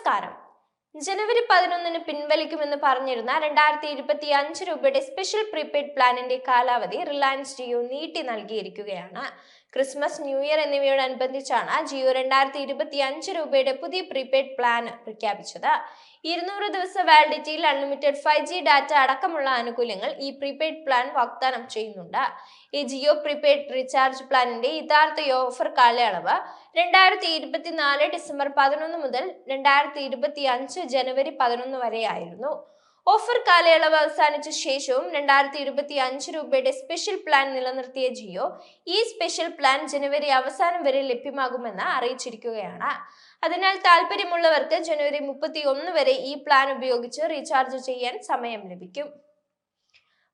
നമസ്കാരം. ജനുവരി 11-ന് പിൻവലിക്കുമെന്ന് പറഞ്ഞിരുന്ന 2025 രൂപയുടെ സ്പെഷ്യൽ പ്രീപെയ്ഡ് പ്ലാനിന്റെ കാലാവധി റിലയൻസ് ജിയോ നീട്ടി നൽകിയിരിക്കുകയാണ്. ക്രിസ്മസ്, ന്യൂ ഇയർ എന്നിവയോടനുബന്ധിച്ചാണ് ജിയോ 2025 രൂപയുടെ പുതിയ പ്രീപെയ്ഡ് പ്ലാൻ പ്രഖ്യാപിച്ചത്. 200 ദിവസ വാലിഡിറ്റിയിൽ അൺലിമിറ്റഡ് 5G ഡാറ്റ അടക്കമുള്ള ആനുകൂല്യങ്ങൾ ഈ പ്രീപെയ്ഡ് പ്ലാൻ വാഗ്ദാനം ചെയ്യുന്നുണ്ട്. ഈ ജിയോ പ്രീപെയ്ഡ് റീചാർജ് പ്ലാനിന്റെ യഥാർത്ഥ ഓഫർ കാലയളവ് 2024 ഡിസംബർ 11 മുതൽ 2025 ജനുവരി 11 വരെയായിരുന്നു. ഓഫർ കാലയളവ് അവസാനിച്ച ശേഷവും 2025 രൂപയുടെ സ്പെഷ്യൽ പ്ലാൻ നിലനിർത്തിയ ജിയോ ഈ സ്പെഷ്യൽ പ്ലാൻ ജനുവരി അവസാനം വരെ ലഭ്യമാകുമെന്ന് അറിയിച്ചിരിക്കുകയാണ്. അതിനാൽ താല്പര്യമുള്ളവർക്ക് ജനുവരി 31 വരെ ഈ പ്ലാൻ ഉപയോഗിച്ച് റീചാർജ് ചെയ്യാൻ സമയം ലഭിക്കും.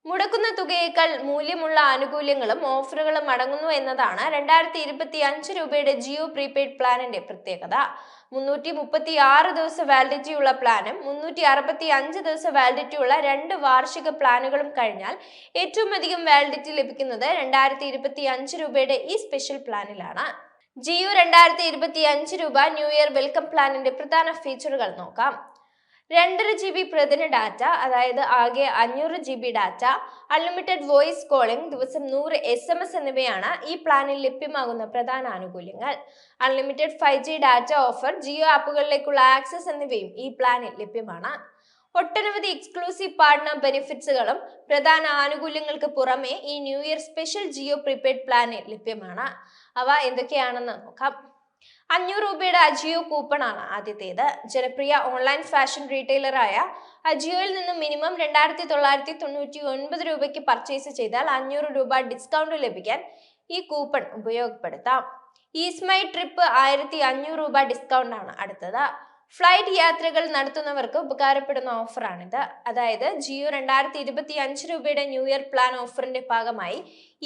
മുടക്കുന്ന തുകയേക്കാൾ മൂല്യമുള്ള ആനുകൂല്യങ്ങളും ഓഫറുകളും അടങ്ങുന്നു എന്നതാണ് 2025 രൂപയുടെ ജിയോ പ്രീപെയ്ഡ് പ്ലാനിന്റെ പ്രത്യേകത. 336 ദിവസ വാലിഡിറ്റി ഉള്ള പ്ലാനും 365 ദിവസ വാലിഡിറ്റി ഉള്ള 2 വാർഷിക പ്ലാനുകളും കഴിഞ്ഞാൽ ഏറ്റവും അധികം വാലിഡിറ്റി ലഭിക്കുന്നത് 2025 രൂപയുടെ ഈ സ്പെഷ്യൽ പ്ലാനിലാണ്. ജിയോ 2025 രൂപ ന്യൂ ഇയർ വെൽക്കം പ്ലാനിന്റെ പ്രധാന ഫീച്ചറുകൾ നോക്കാം. 2.5 GB പ്രതിദിന ഡാറ്റ, അതായത് ആകെ 500 GB data, unlimited voice calling, ദിവസം 100 SMS എന്നിവയാണ് ഈ പ്ലാനിൽ ലഭ്യമാകുന്ന പ്രധാന ആനുകൂല്യങ്ങൾ. Unlimited 5G data offer, Jio ആപ്പുകളിലേക്കുള്ള ആക്സസ് എന്നിവയും ഈ പ്ലാനിൽ ലഭ്യമാണ്. ഒട്ടനവധി എക്സ്ക്ലൂസീവ് പാർട്ണർ ബെനിഫിറ്റ്സുകളും പ്രധാന ആനുകൂല്യങ്ങൾക്ക് പുറമെ ഈ new year special Jio prepaid പ്ലാനിൽ ലഭ്യമാണ്. അവ എന്തൊക്കെയാണെന്ന് നോക്കാം. 500 രൂപയുടെ അജിയോ കൂപ്പൺ ആണ് ആദ്യത്തേത്. ജനപ്രിയ ഓൺലൈൻ ഫാഷൻ റീറ്റെയിലറായ അജിയോയിൽ നിന്നും മിനിമം 2999 രൂപയ്ക്ക് പർച്ചേസ് ചെയ്താൽ 500 രൂപ ഡിസ്കൗണ്ട് ലഭിക്കാൻ ഈ കൂപ്പൺ ഉപയോഗപ്പെടുത്താം. ഈസ്മൈ ട്രിപ്പ് 1500 രൂപ ഡിസ്കൗണ്ട് ആണ് അടുത്തത്. ഫ്ലൈറ്റ് യാത്രകൾ നടത്തുന്നവർക്ക് ഉപകാരപ്പെടുന്ന ഓഫറാണിത്. അതായത് ജിയോ 2025 രൂപയുടെ ന്യൂ ഇയർ പ്ലാൻ ഓഫറിന്റെ ഭാഗമായി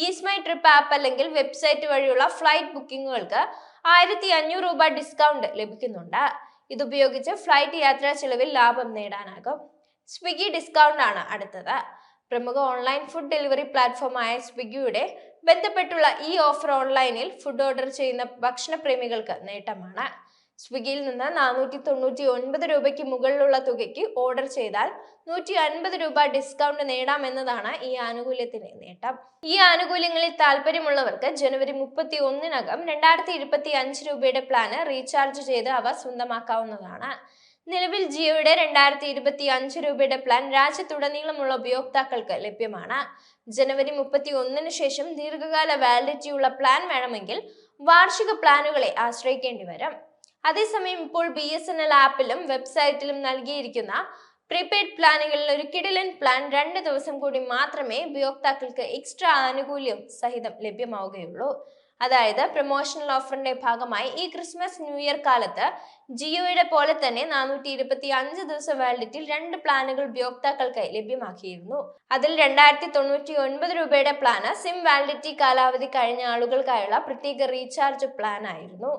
ഈസ്മൈ ട്രിപ്പ് ആപ്പ് അല്ലെങ്കിൽ വെബ്സൈറ്റ് വഴിയുള്ള ഫ്ലൈറ്റ് ബുക്കിങ്ങുകൾക്ക് 1500 രൂപ ഡിസ്കൗണ്ട് ലഭിക്കുന്നുണ്ട്. ഇതുപയോഗിച്ച് ഫ്ലൈറ്റ് യാത്രാ ചെലവിൽ ലാഭം നേടാനാകും. സ്വിഗ്ഗി ഡിസ്കൗണ്ട് ആണ് അടുത്തത്. പ്രമുഖ ഓൺലൈൻ ഫുഡ് ഡെലിവറി പ്ലാറ്റ്ഫോമായ സ്വിഗ്ഗിയുടെ ബന്ധപ്പെട്ടുള്ള ഈ ഓഫർ ഓൺലൈനിൽ ഫുഡ് ഓർഡർ ചെയ്യുന്ന ഭക്ഷണപ്രേമികൾക്ക് നേട്ടമാണ്. സ്വിഗ്ഗിയിൽ നിന്ന് 499 രൂപയ്ക്ക് മുകളിലുള്ള തുകയ്ക്ക് ഓർഡർ ചെയ്താൽ 150 രൂപ ഡിസ്കൗണ്ട് നേടാമെന്നതാണ് ഈ ആനുകൂല്യത്തിന്റെ നേട്ടം. ഈ ആനുകൂല്യങ്ങളിൽ താല്പര്യമുള്ളവർക്ക് ജനുവരി 31-നകം 2025 രൂപയുടെ പ്ലാന് റീചാർജ് ചെയ്ത് അവ സ്വന്തമാക്കാവുന്നതാണ്. നിലവിൽ ജിയോയുടെ 2025 രൂപയുടെ പ്ലാൻ രാജ്യത്തുടനീളമുള്ള ഉപയോക്താക്കൾക്ക് ലഭ്യമാണ്. ജനുവരി 31-ന് ശേഷം ദീർഘകാല വാലിഡിറ്റിയുള്ള പ്ലാൻ വേണമെങ്കിൽ വാർഷിക പ്ലാനുകളെ ആശ്രയിക്കേണ്ടി വരും. അതേസമയം ഇപ്പോൾ BSNL ആപ്പിലും വെബ്സൈറ്റിലും നൽകിയിരിക്കുന്ന പ്രീപെയ്ഡ് പ്ലാനുകളിൽ ഒരു കിടിലൻ പ്ലാൻ 2 ദിവസം കൂടി മാത്രമേ ഉപയോക്താക്കൾക്ക് എക്സ്ട്രാ ആനുകൂല്യം സഹിതം ലഭ്യമാവുകയുള്ളൂ. അതായത് പ്രൊമോഷണൽ ഓഫറിന്റെ ഭാഗമായി ഈ ക്രിസ്മസ്, ന്യൂ ഇയർ കാലത്ത് ജിയോയുടെ പോലെ തന്നെ 425 ദിവസ വാലിഡിറ്റിയിൽ 2 പ്ലാനുകൾ ഉപയോക്താക്കൾക്കായി ലഭ്യമാക്കിയിരുന്നു. അതിൽ 2099 രൂപയുടെ പ്ലാന് സിം വാലിഡിറ്റി കാലാവധി കഴിഞ്ഞ ആളുകൾക്കായുള്ള പ്രത്യേക റീചാർജ് പ്ലാൻ ആയിരുന്നു.